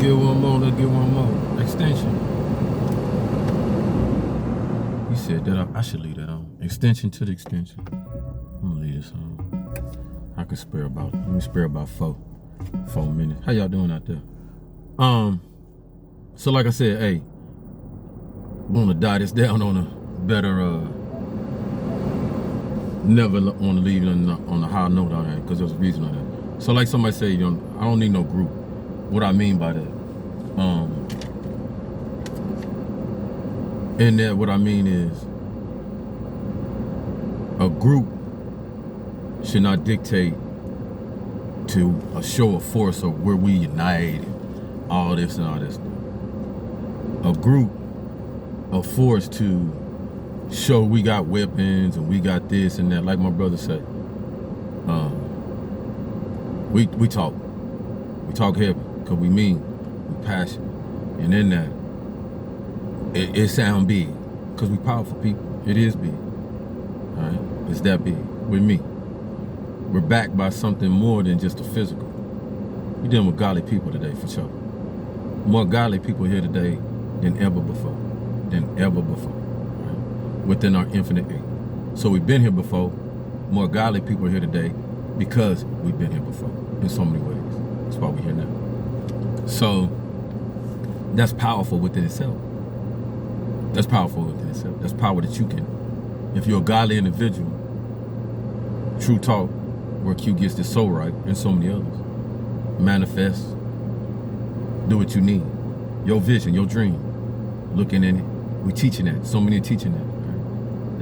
get one more. Let's get one more. Extension. You said that I should leave that on. Extension to the extension. I'm gonna leave this on. I could spare about. Let me spare about 4 minutes. How y'all doing out there? So like I said, hey, want to die this down on a better. Never want to leave it on a high note on that because there's a reason on that. So like somebody say, I don't need no group. What I mean by that, in that what I mean is a group should not dictate to a show of force or where we unite and all this and all this stuff. A group of force to show we got weapons and we got this and that, like my brother said. We talk heavy because we mean, we passionate, and in that it sound big because we powerful people. It is big, all right? It's that big with me. We're backed by something more than just the physical. We're dealing with godly people today for sure. More godly people here today than ever before. Right? Within our infinite eight. So we've been here before. More godly people are here today because we've been here before in so many ways. That's why we're here now. So that's powerful within itself. That's powerful within itself. That's power that you can, if you're a godly individual, true talk, where Q gets this so right, and so many others. Manifest, do what you need. Your vision, your dream, looking in it. We teaching that. So many are teaching that.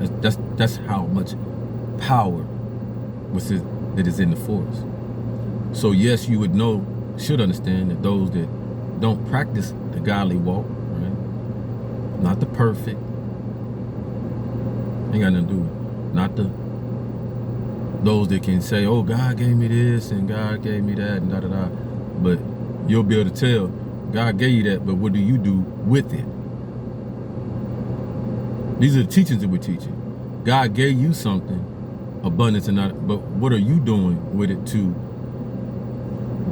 Right? That's how much power that is in the force. So yes, you would know, should understand that those that don't practice the godly walk, right? Not the perfect. Ain't got nothing to do with it. Not those that can say, oh, God gave me this and God gave me that and da-da-da. But you'll be able to tell, God gave you that, but what do you do with it? These are the teachings that we're teaching. God gave you something, abundance and not, but what are you doing with it to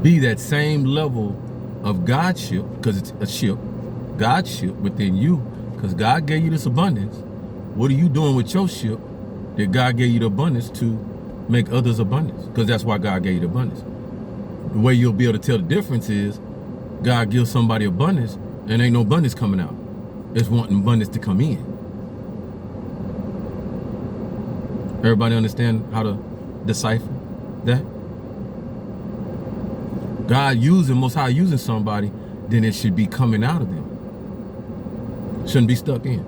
be that same level of Godship, because it's a ship, Godship within you, because God gave you this abundance. What are you doing with your ship that God gave you the abundance to make others abundance? Because that's why God gave you the abundance. The way you'll be able to tell the difference is God gives somebody abundance and ain't no abundance coming out. It's wanting abundance to come in. Everybody understand how to decipher that? God using, Most High using somebody, then it should be coming out of them. Shouldn't be stuck in.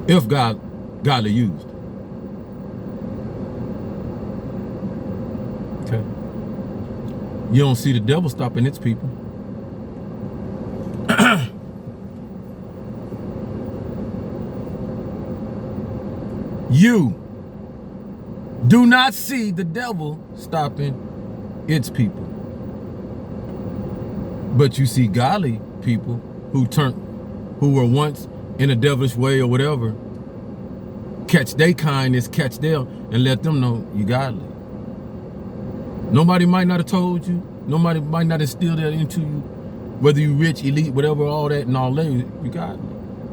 If godly used. Okay. You don't see the devil stopping its people. You do not see the devil stopping its people. But you see godly people who were once in a devilish way or whatever, catch their kindness, catch them, and let them know you godly. Nobody might not have told you. Nobody might not have instilled that into you. Whether you rich, elite, whatever, all that and all that, you godly.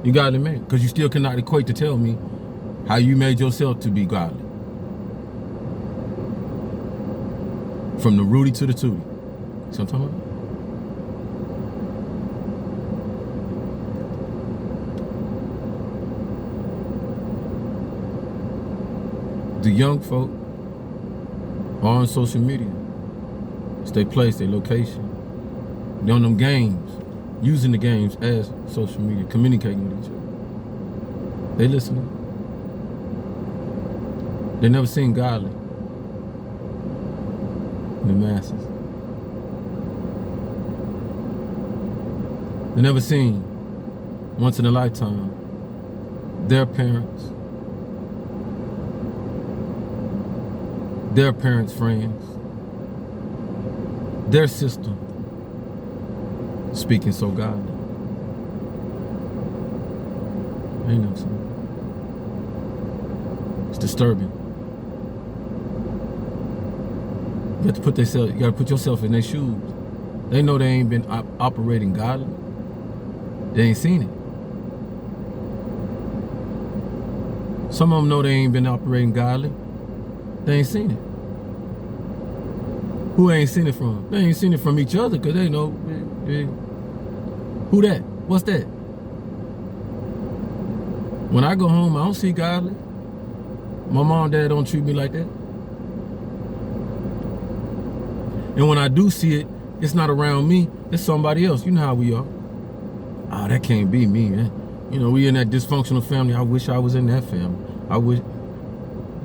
You godly man. Because you still cannot equate to tell me how you made yourself to be godly. From the Rudy to the Tootie. See what I'm talking about? The young folk are on social media. It's their place, their location. They're on them games, using the games as social media, communicating with each other. They listening. They never seen godly in the masses. They never seen, once in a lifetime, their parents' friends, their sister speaking so godly. Ain't no son. It's disturbing. You got to put yourself in their shoes. They know they ain't been operating godly. They ain't seen it. Some of them know they ain't been operating godly. They ain't seen it. Who ain't seen it from? They ain't seen it from each other because they know. Who that? What's that? When I go home, I don't see godly. My mom and dad don't treat me like that. And when I do see it, it's not around me. It's somebody else. You know how we are. Oh, that can't be me, man. You know, we in that dysfunctional family. I wish I was in that family. I wish.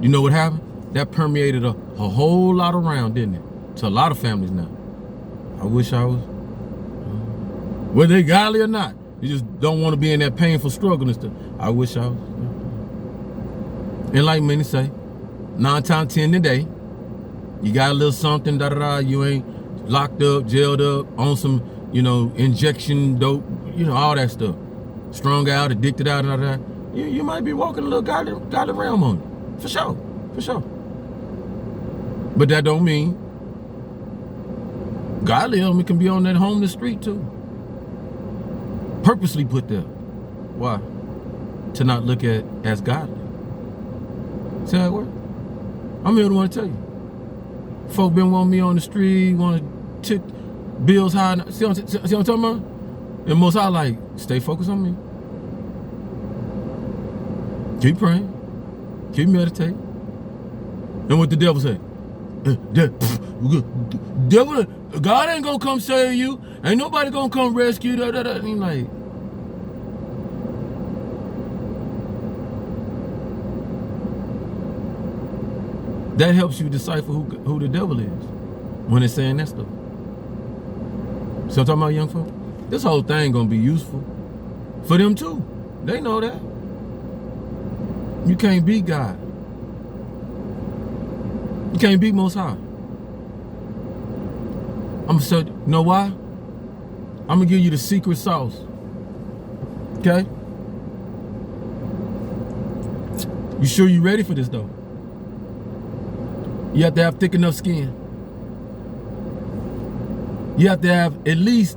You know what happened? That permeated a whole lot around, didn't it? To a lot of families now. I wish I was. Whether they godly or not, you just don't want to be in that painful struggle and stuff. I wish I was. And like many say, 9 times 10 today, you got a little something, you ain't locked up, jailed up, on some, injection dope, all that stuff. Strung out, addicted out, You might be walking a little godly realm on you. For sure. But that don't mean godly element can be on that homeless street too. Purposely put there. Why? To not look at as godly. See how it works? I'm here to want to tell you. Folk been wanting me on the street, want to tick bills high. See what I'm talking about? And most I like, stay focused on me. Keep praying. Keep meditating. And what the devil say? Devil, God ain't gonna come save you. Ain't nobody gonna come rescue you. And he's like, that helps you decipher who the devil is when it's saying that stuff. So I'm talking about young folk. This whole thing gonna be useful for them too. They know that. You can't beat God. You can't beat Most High. I'm gonna say, you know why? I'm gonna give you the secret sauce. Okay? You sure you ready for this though? You have to have thick enough skin. You have to have at least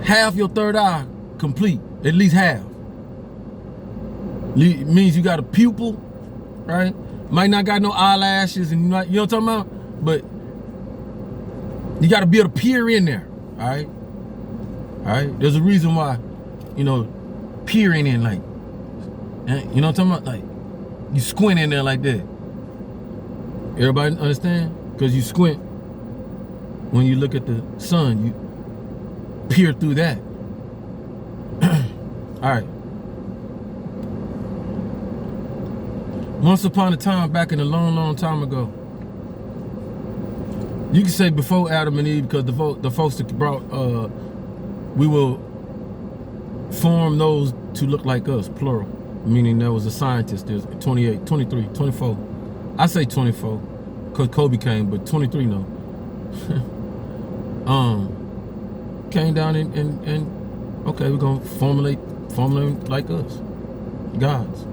half your third eye complete. At least half. Means you got a pupil, right? Might not got no eyelashes, and you know what I'm talking about? But you got to be able to peer in there, all right? All right? There's a reason why, peering in like, you know what I'm talking about? Like, you squint in there like that. Everybody understand? Because you squint when you look at the sun, you peer through that. All right. Once upon a time, back in a long, long time ago, you can say before Adam and Eve, because the folks that brought, we will form those to look like us, plural, meaning there was a scientist. There's 28, 23, 24. I say 24, because Kobe came, but 23 no. Came down and okay, we're gonna formulate like us, gods.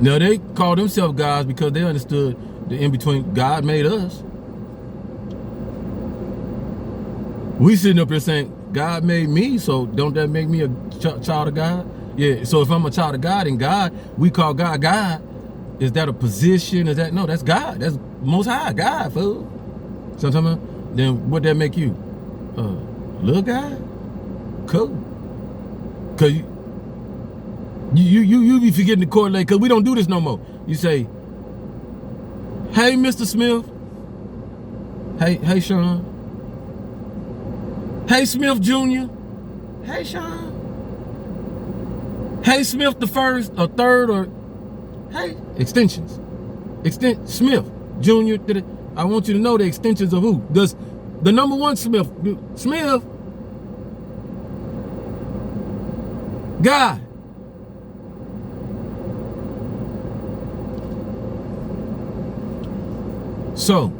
Now they call themselves gods because they understood the in-between. God made us. We sitting up here saying, God made me, so don't that make me a child of God? Yeah, so if I'm a child of God and God, we call God God, is that a position? Is that, no, that's God. That's Most High, God, fool. So I'm talking about, then what that make you? Little guy? Cool. Cause you be forgetting to correlate, because we don't do this no more. You say, hey, Mr. Smith. Hey, Sean. Hey, Smith Jr. Hey, Sean. Hey, Smith the first or third, or hey, extensions. Smith Jr. I want you to know the extensions of who? Does the number one Smith, God. So,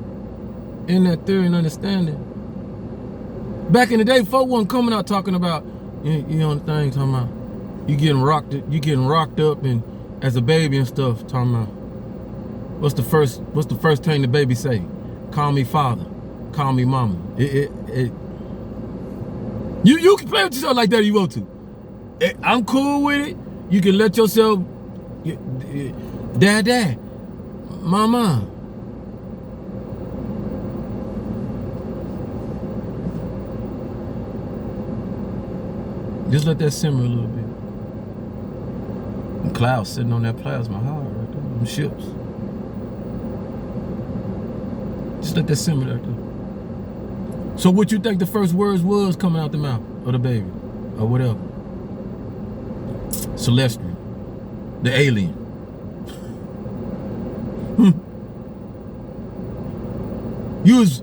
in that theory and understanding, back in the day, folk wasn't coming out talking about, the thing, talking about you getting rocked up and as a baby and stuff, talking about what's the first thing the baby say? Call me father. call me mama. You can play with yourself like that if you want to. I'm cool with it. You can let yourself, dad, mama. Just let that simmer a little bit. And clouds sitting on that plasma hard right there. Them ships. Just let that simmer right there. So what you think the first words was coming out the mouth of the baby? Or whatever? Celestial. The alien. You was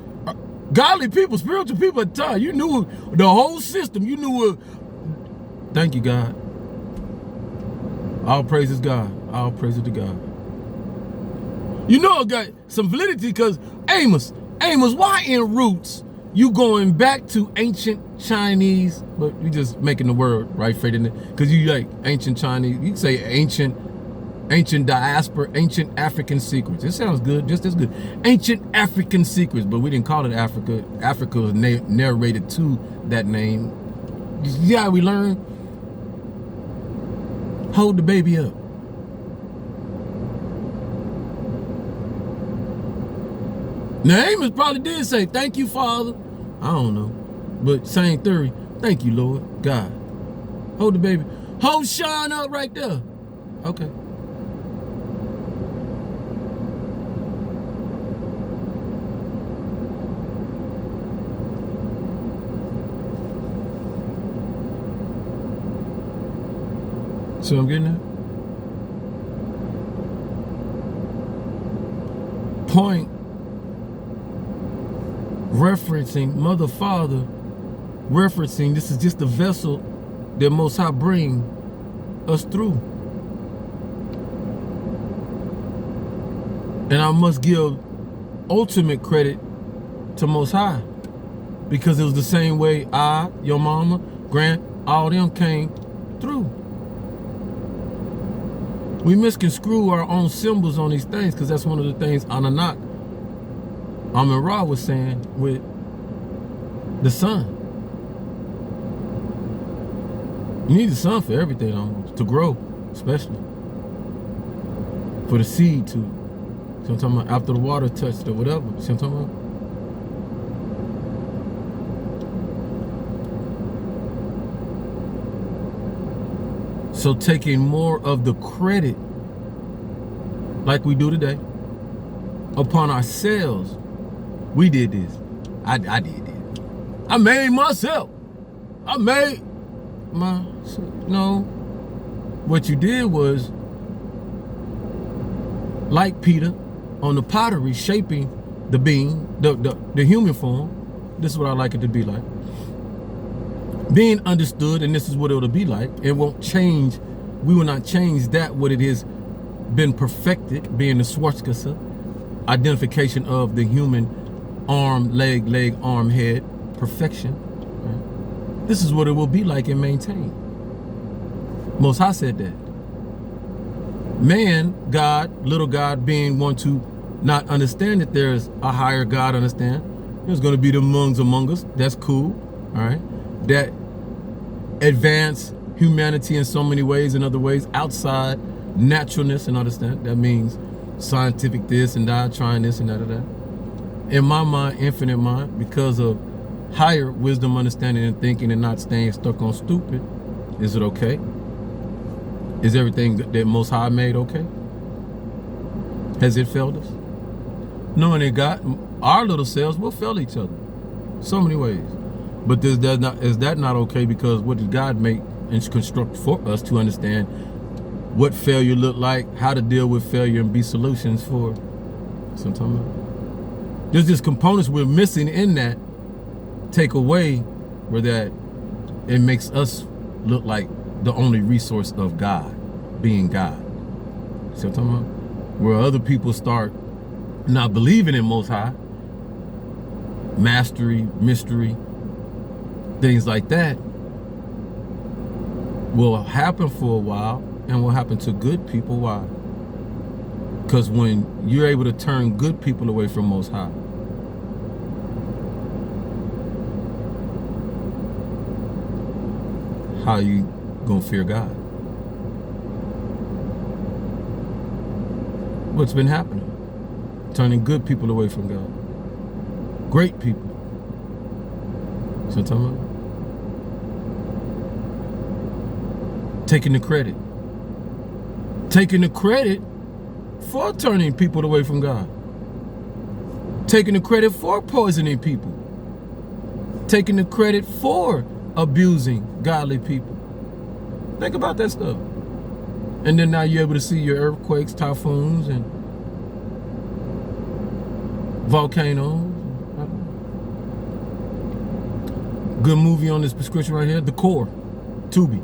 godly people, spiritual people at the time. You knew the whole system. You knew thank you, God. All praises God. All praises to God. You know it got some validity because Amos, why in Roots you going back to ancient Chinese, but you just making the word right straight in there because you like ancient Chinese. You can say ancient diaspora, ancient African secrets. It sounds good, just as good. Ancient African secrets, but we didn't call it Africa. Africa was narrated to that name. Yeah, we learn. Hold the baby up. Now Amos probably did say, thank you, Father. I don't know. But same theory. Thank you, Lord God. Hold the baby. Hold Sean up right there. Okay. So I'm getting that? Point referencing mother, father, referencing this is just the vessel that Most High bring us through. And I must give ultimate credit to Most High because it was the same way I, your mama, Grant, all them came through. We misconstrue our own symbols on these things because that's one of the things Anunnaki, Amun-Ra was saying with the sun. You need the sun for everything almost, to grow, especially. For the seed to, see what I'm talking about, after the water touched or whatever, see what I'm talking about? So taking more of the credit, like we do today, upon ourselves. We did this. I did this. I made myself. I made myself. No. What you did was, like Peter, on the pottery, shaping the being, the human form. This is what I like it to be like. Being understood, and this is what it'll be like. It won't change. We will not change that what it has been perfected, being the Swastikas, identification of the human arm, leg, arm, head, perfection. Right? This is what it will be like and maintain. Most High said that. Man, God, little God, being one to not understand that there's a higher God, understand. There's going to be the monks among us. That's cool. All right. That advance humanity in so many ways and other ways outside naturalness and understand. That means scientific this and that, trying this and that. In my mind, infinite mind, because of higher wisdom, understanding, and thinking, and not staying stuck on stupid, is it okay? Is everything that Most High made okay? Has it failed us? Knowing that God, our little selves will fail each other so many ways. But is that not okay? Because what did God make and construct for us to understand what failure looked like, how to deal with failure, and be solutions for sometimes. There's just components we're missing in that take away where that it makes us look like the only resource of God, being God. See what I'm talking about? Where other people start not believing in Most High, mastery, mystery, things like that will happen for a while and will happen to good people. Why? Because when you're able to turn good people away from Most High, how you gonna fear God? What's been happening? Turning good people away from God. Great people. So I'm talking about? Taking the credit. Taking the credit for turning people away from God. Taking the credit for poisoning people. Taking the credit for abusing godly people. Think about that stuff. And then now you're able to see your earthquakes, typhoons, and volcanoes. Good movie on this prescription right here, The Core, Tubi.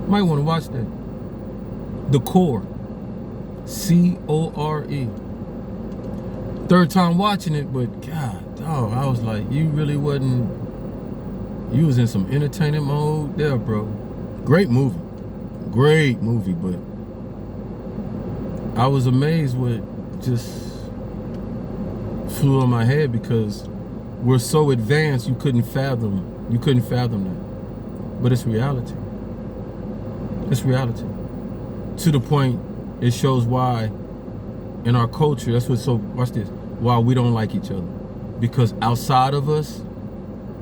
Might want to watch that. The Core, C-O-R-E. Third time watching it, but God, dog, I was like, you really wasn't. You was in some entertaining mode there, bro. Great movie, but I was amazed what just flew on my head because we're so advanced you couldn't fathom that. But it's reality. It's reality. To the point it shows why in our culture, that's what's so, watch this, why we don't like each other. Because outside of us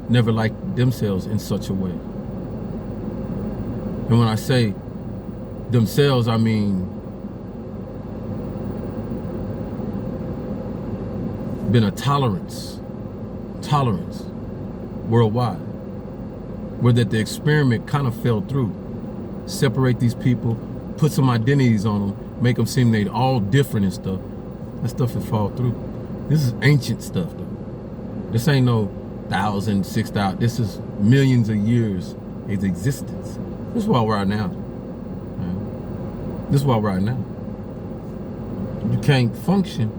never liked themselves in such a way. And when I say themselves, I mean been a tolerance worldwide, where that the experiment kind of fell through. Separate these people, put some identities on them, make them seem they all different and stuff. That stuff will fall through. This is ancient stuff though. This ain't no 1,000, 6,000. This is millions of years of existence. This is why we're out now. This is why we're out now. You can't function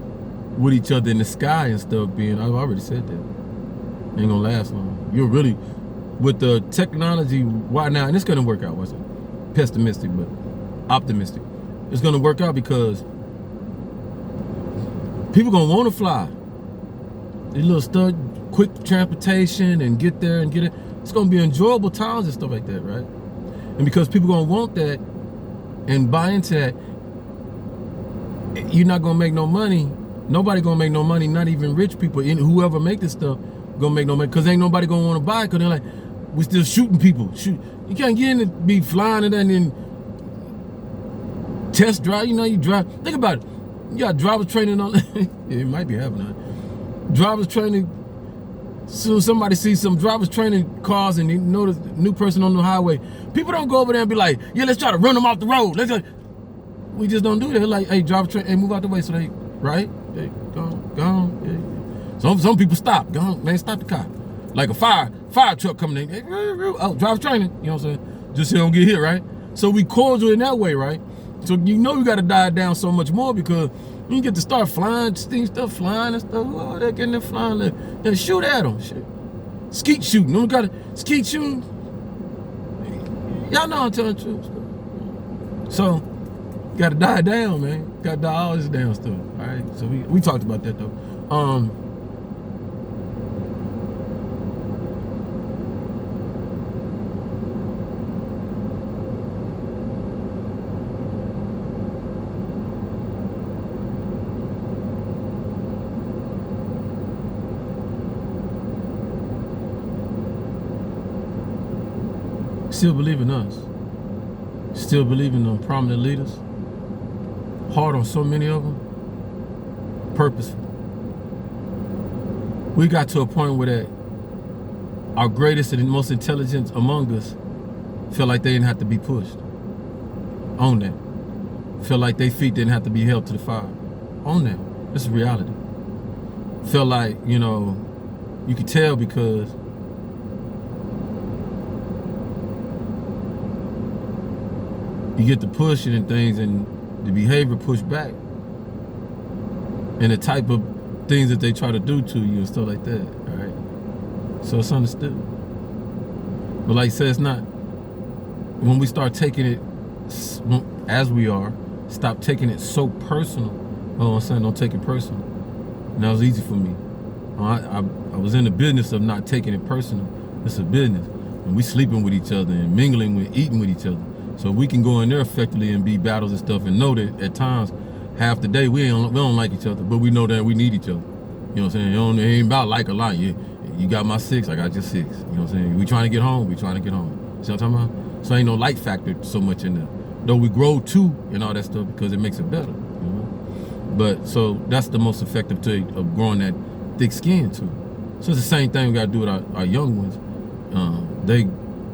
with each other in the sky and stuff being, I've already said that. Ain't gonna last long. You're really, with the technology right now, and it's gonna work out, what's it? Pessimistic, but optimistic. It's gonna work out because people gonna wanna fly. These little stud, quick transportation and get there and get it. It's gonna be enjoyable times and stuff like that, right? And because people gonna want that and buy into that, you're not gonna make no money. Nobody gonna make no money, not even rich people. Whoever make this stuff gonna make no money because ain't nobody gonna wanna buy it because they're like, we still shooting people. Shoot. You can't get in and be flying and then test drive. You know, you drive. Think about it. You got driver's training on. It might be happening. Driver's training. Soon somebody sees some driver's training cars and they notice a new person on the highway. People don't go over there and be like, yeah, let's try to run them off the road. We just don't do that. Like, hey, driver's training, hey, move out the way so they, right? Hey, go on. Yeah. Some people stop. Go on, man, stop the car. Like a fire truck coming in. Hey, oh, driver's training. You know what I'm saying? Just so you don't get hit, right? So we cordial in that way, right? So you know you got to dial down so much more because you get to start flying, stuff flying and stuff. Oh, they're getting there flying. Then shoot at them. Shit. Skeet shooting. You got to skeet shooting. Y'all know I'm telling the truth. So, got to die down, man. Got to die all this down stuff. All right. So we talked about that though. Still believe in us. Still believe in them prominent leaders. Hard on so many of them. Purposeful. We got to a point where that our greatest and most intelligent among us feel like they didn't have to be pushed. Own that. Feel like their feet didn't have to be held to the fire. Own that. This is reality. Feel like, you know, you could tell because you get the pushing and things and the behavior pushed back. And the type of things that they try to do to you and stuff like that, all right? So it's understood. But like I said, it's not, when we start taking it, as we are, stop taking it so personal. Oh, I'm saying don't take it personal. And that was easy for me. I was in the business of not taking it personal. It's a business. and we sleeping with each other and mingling with, eating with each other. So we can go in there effectively and be battles and stuff, and know that at times, half the day we don't like each other, but we know that we need each other. You know what I'm saying? It ain't about like or like. You got my 6, I got your 6. You know what I'm saying? We trying to get home. See what I'm talking about? So ain't no like factor so much in there. Though we grow too and all that stuff because it makes it better. You know? But so that's the most effective way of growing that thick skin too. So it's the same thing we got to do with our young ones. They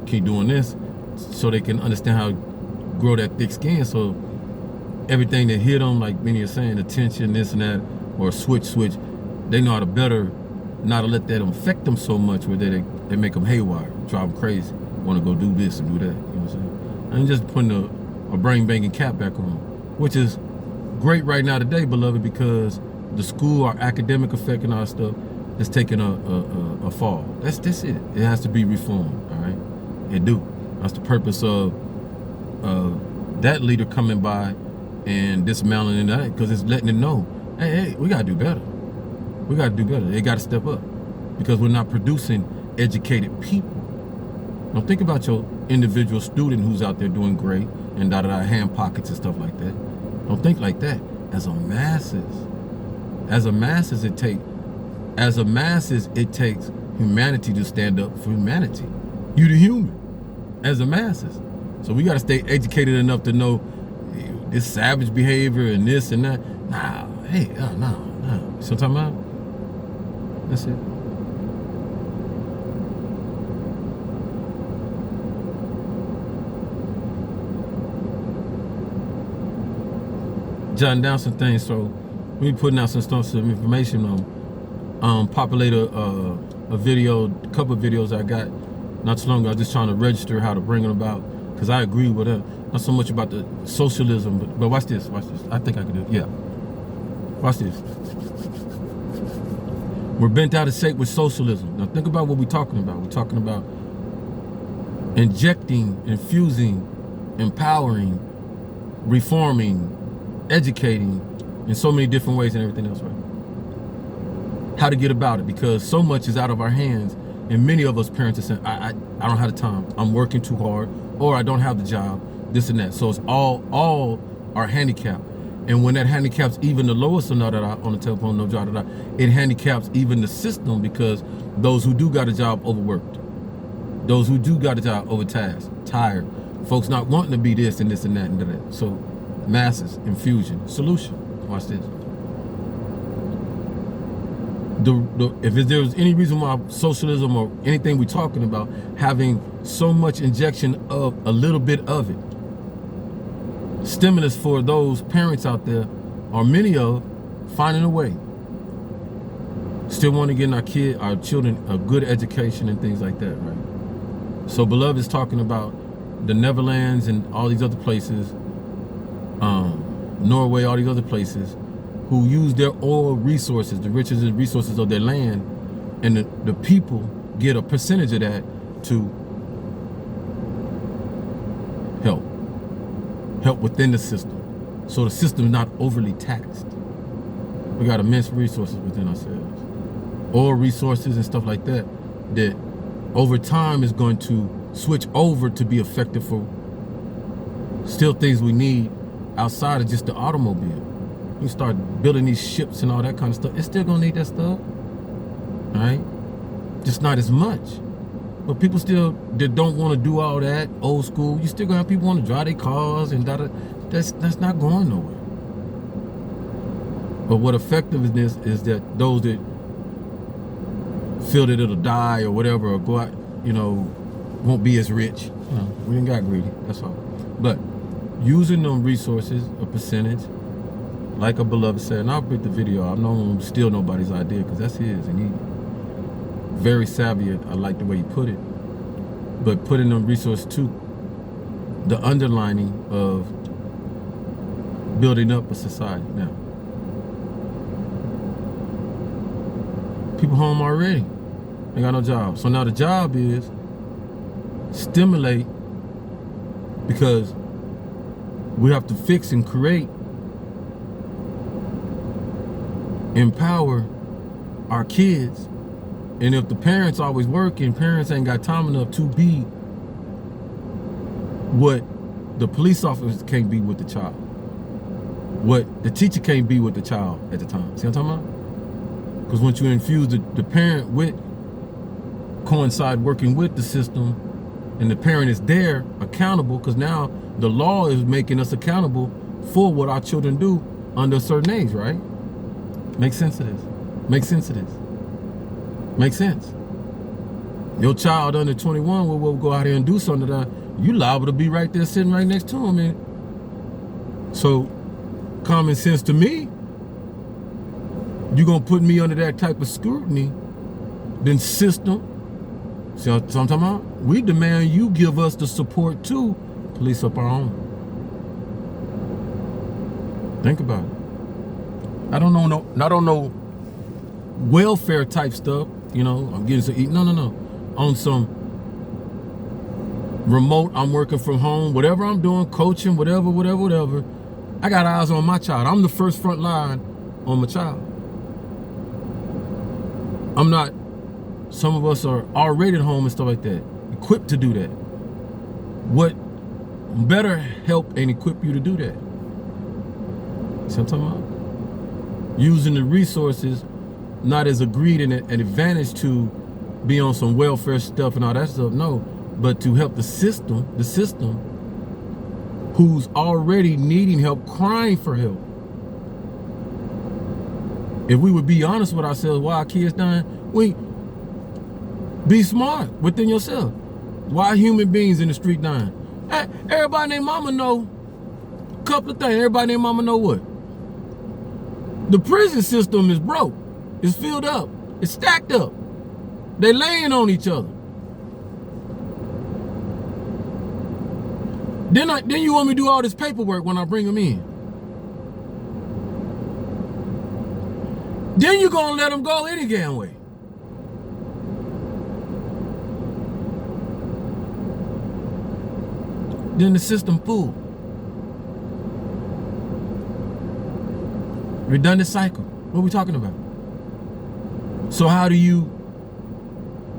keep doing this so they can understand how to grow that thick skin. So everything that hit them, like many are saying, attention, this and that, or switch, they know how to better not to let that affect them so much where they make them haywire, drive them crazy, want to go do this and do that. You know what I'm saying? And just putting a brain banging cap back on, which is great right now today, beloved, because the school, our academic effect and our stuff is taking a fall. That's it. It has to be reformed. All right, it do. That's the purpose of that leader coming by and dismantling that, because it's letting them know, hey, we gotta do better. We gotta do better. They gotta step up, because we're not producing educated people. Don't think about your individual student who's out there doing great and hand pockets and stuff like that. Don't think like that. As a masses, it takes humanity to stand up for humanity. You the human, as a masses. So we gotta stay educated enough to know this savage behavior and this and that. Nah. See what I'm talking about? That's it. Jotting down some things, so we putting out some information on populate a video, a couple of videos I got not too long ago. I was just trying to register how to bring it about, because I agree with it. Not so much about the socialism, but watch this. I think I can do it. Yeah. Watch this. We're bent out of shape with socialism. Now think about what we're talking about. We're talking about injecting, infusing, empowering, reforming, educating in so many different ways and everything else, right? How to get about it, because so much is out of our hands, and many of us parents are saying, I don't have the time, I'm working too hard, or I don't have the job, this and that. So it's all our handicap. And when that handicaps even the lowest on the telephone, no job, it handicaps even the system, because those who do got a job overworked, those who do got a job overtasked, tired, folks not wanting to be this and this and that and that. So masses, infusion, solution. Watch this. If there's any reason why socialism or anything we're talking about having so much injection of a little bit of it, stimulus for those parents out there, or many of, finding a way. Still want to get our children a good education and things like that, right? So Beloved is talking about the Netherlands and all these other places, Norway, all these other places, who use their oil resources, the riches and resources of their land, and the people get a percentage of that to help within the system, so the system is not overly taxed. We got immense resources within ourselves, oil resources and stuff like that, that over time is going to switch over to be effective for still things we need outside of just the automobile. You start building these ships and all that kind of stuff, it's still gonna need that stuff, all right? Just not as much. But people still that don't want to do all that old school. You still gonna have people want to drive their cars and that's not going nowhere. But what effectiveness is that those that feel that it'll die or whatever, or go out, won't be as rich. We ain't got greedy. That's all. But using them resources, a percentage, like a Beloved said, and I'll put the video. I don't steal nobody's idea, because that's his, and he very savvy. I like the way he put it. But putting them resources to the underlining of building up a society. Now, people home already, they got no job. So now the job is stimulate, because we have to fix and create, empower our kids And if the parents always working, parents ain't got time enough to be what the police officer can't be with the child, what the teacher can't be with the child at the time. See what I'm talking about? Because once you infuse the parent with coincide working with the system, and the parent is there accountable, because now the law is making us accountable for what our children do under a certain age, right? Make sense of this. Make sense of this. Make sense. Your child under 21 will go out here and do something that you liable to be right there sitting right next to him, man. So common sense to me, you're gonna put me under that type of scrutiny, then system. See what I'm talking about? We demand you give us the support to police up our own. Think about it. I don't know welfare type stuff, you know, I'm getting to eat. No. On some remote, I'm working from home, whatever I'm doing, coaching, whatever. I got eyes on my child. I'm the first front line on my child. I'm not, some of us are already at home and stuff like that, equipped to do that. What better help and equip you to do that? See what I'm talking about? Using the resources not as a greed and an advantage to be on some welfare stuff and all that stuff, no, but to help the system who's already needing help, crying for help. If we would be honest with ourselves, why our kids dying, be smart within yourself. Why human beings in the street dying? Hey, everybody named mama know a couple of things. Everybody named mama know what? The prison system is broke. It's filled up. It's stacked up. They laying on each other. Then you want me to do all this paperwork when I bring them in. Then you gonna let them go any damn way. Then the system full. Redundant cycle. What are we talking about? So how do you,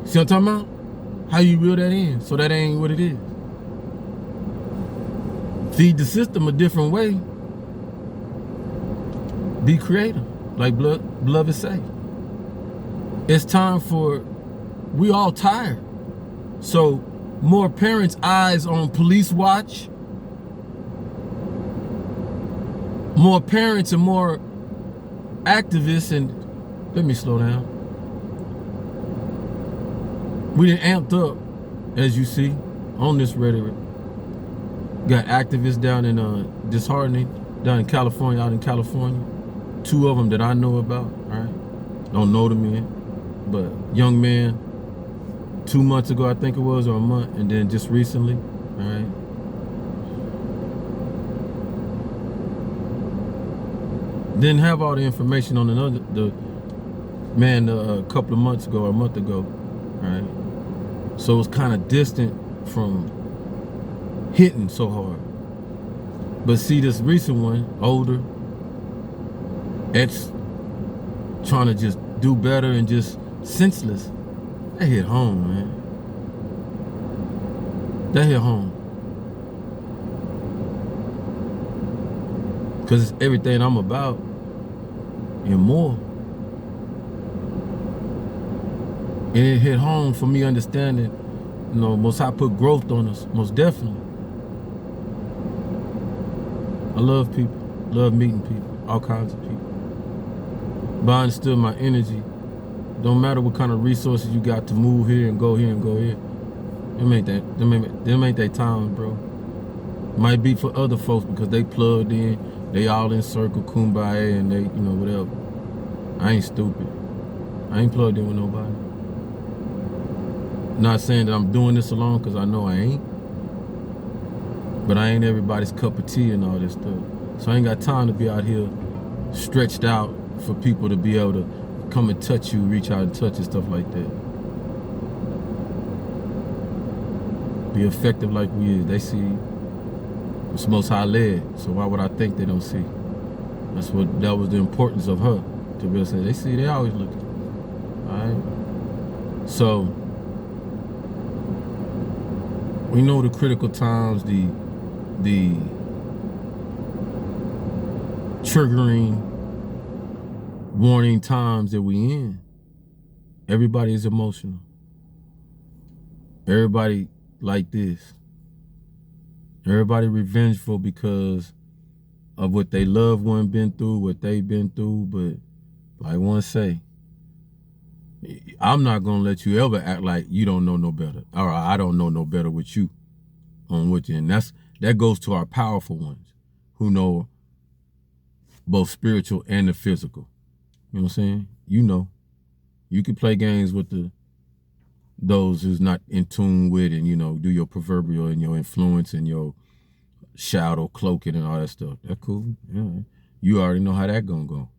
see what I'm talking about? How you reel that in so that ain't what it is? Feed the system a different way. Be creative, like Beloved say. It's time for, we all tired. So more parents' eyes on police watch. More parents and more activists, and let me slow down. We done amped up, as you see, on this rhetoric. Got activists down in disheartening, down in California, out in California. 2 of them that I know about, all right? Don't know the men, but young man, 2 months ago, I think it was, or a month, and then just recently, all right? Didn't have all the information on the man a couple of months ago or a month ago, right? So it was kind of distant from hitting so hard. But see this recent one, older, ex, trying to just do better and just senseless. That hit home, man. That hit home. Because it's everything I'm about and more. And it hit home for me understanding, you know, Most High put growth on us, most definitely. I love people, love meeting people, all kinds of people. But I understood my energy. Don't matter what kind of resources you got to move here and go here and go here. Them ain't that time, bro. Might be for other folks because they plugged in, they all in circle, kumbaya, and they, you know, whatever. I ain't stupid. I ain't plugged in with nobody. Not saying that I'm doing this alone, because I know I ain't. But I ain't everybody's cup of tea and all this stuff. So I ain't got time to be out here stretched out for people to be able to come and touch you, reach out and touch and stuff like that. Be effective like we is. They see it's Most High led, so why would I think they don't see? That was the importance of her, to be able to say, they see, they always looking. Alright? So we know the critical times, the triggering warning times that we in. Everybody is emotional. Everybody like this. Everybody revengeful because of what they loved one been through, what they've been through. But like one say, I'm not gonna let you ever act like you don't know no better, or I don't know no better with you on with you. And that goes to our powerful ones who know both spiritual and the physical. You know what I'm saying? You know, you can play games with those who's not in tune with, and do your proverbial and your influence and your shadow cloaking and all that stuff. That's cool. Yeah. You already know how that gonna go.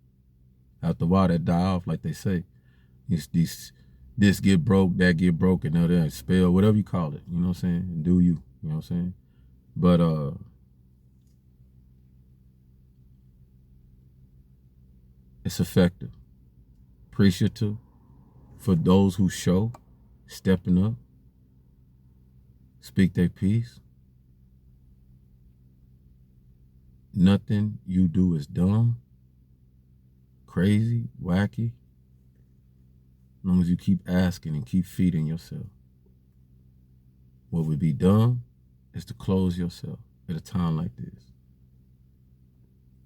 After a while, that die off, like they say. This get broke, that get broken, that spell, whatever you call it. You know what I'm saying? And do you? You know what I'm saying? But it's effective. Appreciative for those who show, stepping up, speak their piece. Nothing you do is dumb, crazy, wacky, as long as you keep asking and keep feeding yourself. What would be dumb is to close yourself at a time like this.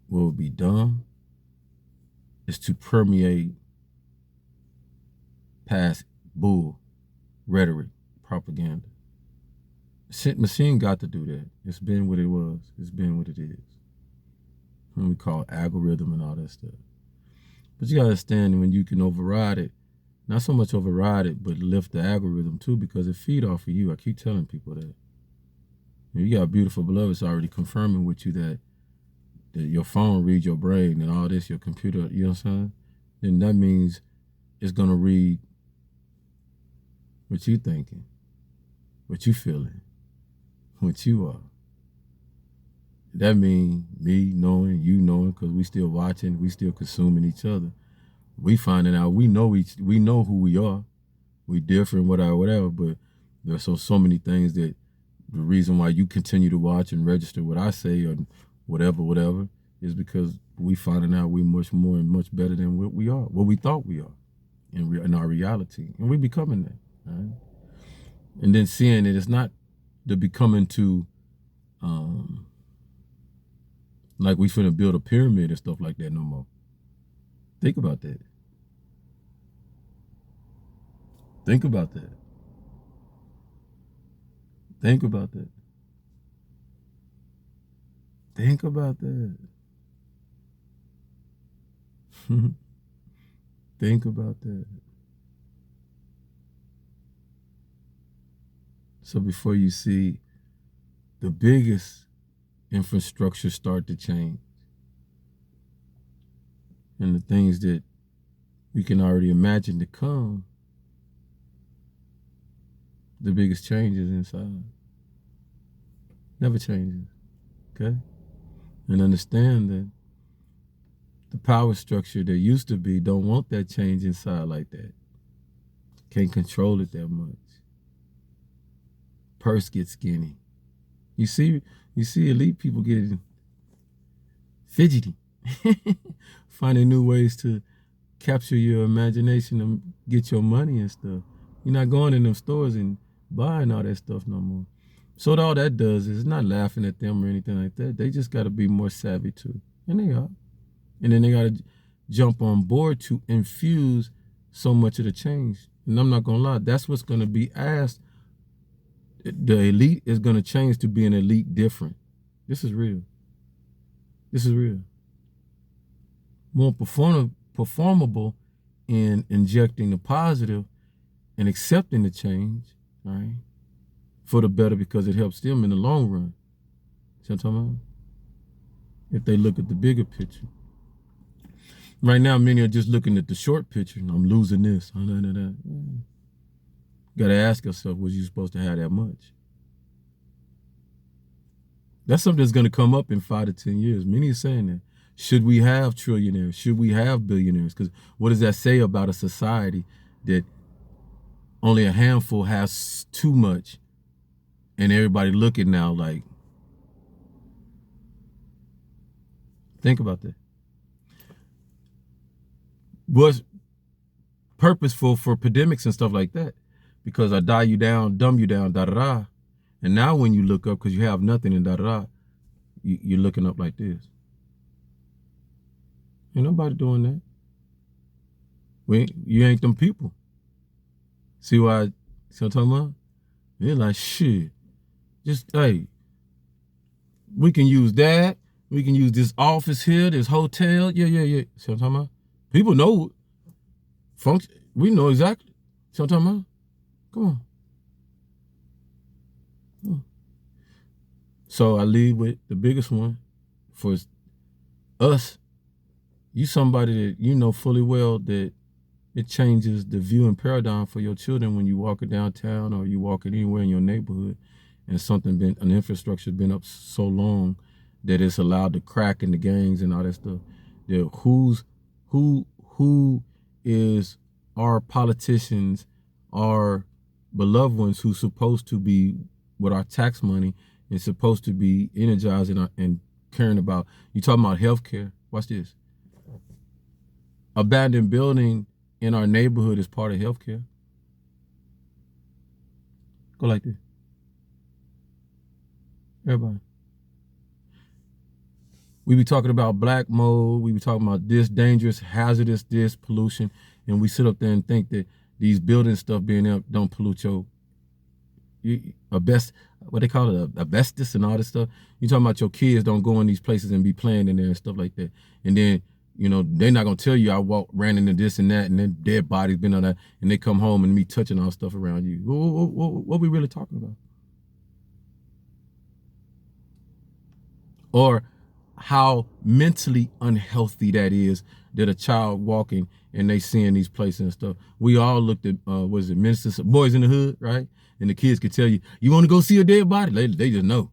What would be dumb is to permeate past bull, rhetoric, propaganda. Machine got to do that. It's been what it was. It's been what it is. And we call it algorithm and all that stuff. But you got to understand when you can override it, not so much override it, but lift the algorithm too, because it feed off of you. I keep telling people that. You got beautiful beloveds already confirming with you that your phone reads your brain and all this, your computer, you know what I'm saying? Then that means it's going to read what you thinking, what you feeling, what you are. That means me knowing, you knowing, because we still watching, we still consuming each other. We finding out we know who we are. We different, whatever, but there's so many things that the reason why you continue to watch and register what I say or whatever, is because we finding out we much more and much better than what we are, what we thought we are in our reality. And we becoming that, right? And then seeing it, it's not the becoming to, like we finna build a pyramid and stuff like that no more. Think about that. Think about that. Think about that. Think about that. Think about that. So before you see the biggest infrastructure start to change, and the things that we can already imagine to come, the biggest changes inside. Never changes, okay? And understand that the power structure that used to be don't want that change inside like that. Can't control it that much. Purse gets skinny. You see elite people getting fidgety, finding new ways to capture your imagination and get your money and stuff. You're not going in them stores and buying all that stuff no more. So all that does is not laughing at them or anything like that. They just got to be more savvy too. And they are. And then they got to jump on board to infuse so much of the change. And I'm not going to lie, that's what's going to be asked. The elite is going to change to be an elite different. This is real. This is real. More performable in injecting the positive and accepting the change, right? For the better, because it helps them in the long run. See what I'm talking about? If they look at the bigger picture. Right now, many are just looking at the short picture. I'm losing this. Got to ask yourself, was you supposed to have that much? That's something that's going to come up in 5 to 10 years. Many are saying that. Should we have trillionaires? Should we have billionaires? Because what does that say about a society that only a handful has too much, and everybody looking now like, think about that. Was purposeful for pandemics and stuff like that, because I die you down, dumb you down, da da da. And now when you look up, because you have nothing in da da da, you're looking up like this. Ain't nobody doing that. You ain't them people. See what I'm talking about? They're like, shit. Just, hey, we can use that. We can use this office here, this hotel. Yeah. See what I'm talking about? People know function. We know exactly. See what I'm talking about? Come on. So I leave with the biggest one for us. You somebody that you know fully well that it changes the view and paradigm for your children when you walking downtown or you walking anywhere in your neighborhood, and an infrastructure been up so long that it's allowed to crack in the gangs and all that stuff. That who is our politicians, our beloved ones who's supposed to be with our tax money and supposed to be energizing and caring about. You talking about healthcare? Watch this. Abandoned building in our neighborhood is part of healthcare. Go like this. Everybody. We be talking about black mold. We be talking about this dangerous, hazardous, this pollution, and we sit up there and think that these building stuff being up don't pollute what they call it, asbestos and all this stuff. You talking about your kids don't go in these places and be playing in there and stuff like that, and then they're not gonna tell you I ran into this and that, and then dead bodies been on that, and they come home and me touching all stuff around you. What we really talking about? Or how mentally unhealthy that is, that a child walking and they seeing these places and stuff. We all looked at Minister Boys in the Hood, right? And the kids could tell you want to go see a dead body? They just know.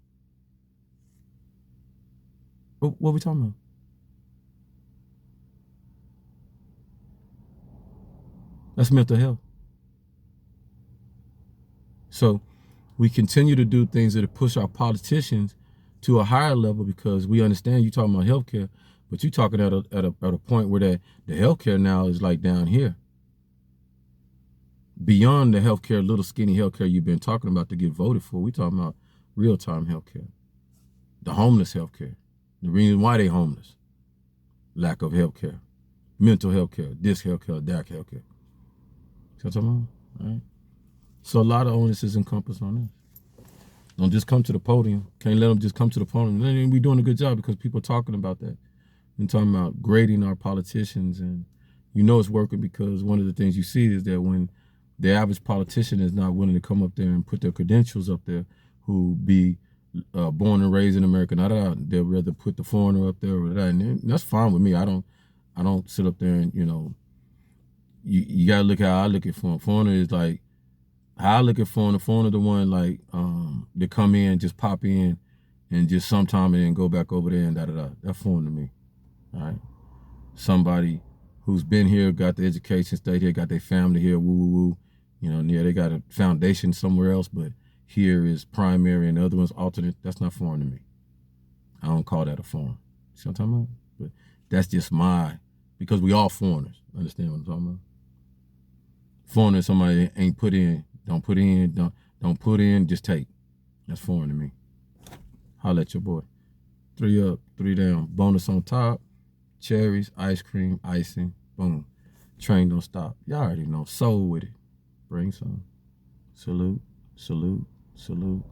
What we talking about? That's mental health. So we continue to do things that push our politicians to a higher level, because we understand you talking about healthcare, but you talking at a point where the healthcare now is like down here. Beyond the healthcare, little skinny healthcare you've been talking about to get voted for, we talking about real-time healthcare. The homeless healthcare. The reason why they homeless. Lack of healthcare. Mental healthcare. This healthcare, that healthcare. See what I'm talking about? All right. So a lot of onus is encompassed on this. Don't just come to the podium. Can't let them just come to the podium. Then we doing a good job because people are talking about that and talking about grading our politicians. And it's working, because one of the things you see is that when the average politician is not willing to come up there and put their credentials up there, who be born and raised in America, they'll rather put the foreigner up there or that. And that's fine with me. I don't sit up there and, you got to look how I look at foreigner. Foreigner is like, how I look at foreigner the one like they come in, just pop in, and just sometime and then go back over there and da. That's foreign to me. All right. Somebody who's been here, got the education, stayed here, got their family here, woo. Yeah, they got a foundation somewhere else, but here is primary and the other one's alternate. That's not foreign to me. I don't call that a foreign. See what I'm talking about? But that's just because we all foreigners. Understand what I'm talking about? Foreigner is somebody ain't put in. Don't put in, don't put in, just take. That's foreign to me. Holla at your boy. 3 up, 3 down. Bonus on top. Cherries, ice cream, icing. Boom. Train don't stop. Y'all already know. Soul with it. Bring some. Salute, salute, salute.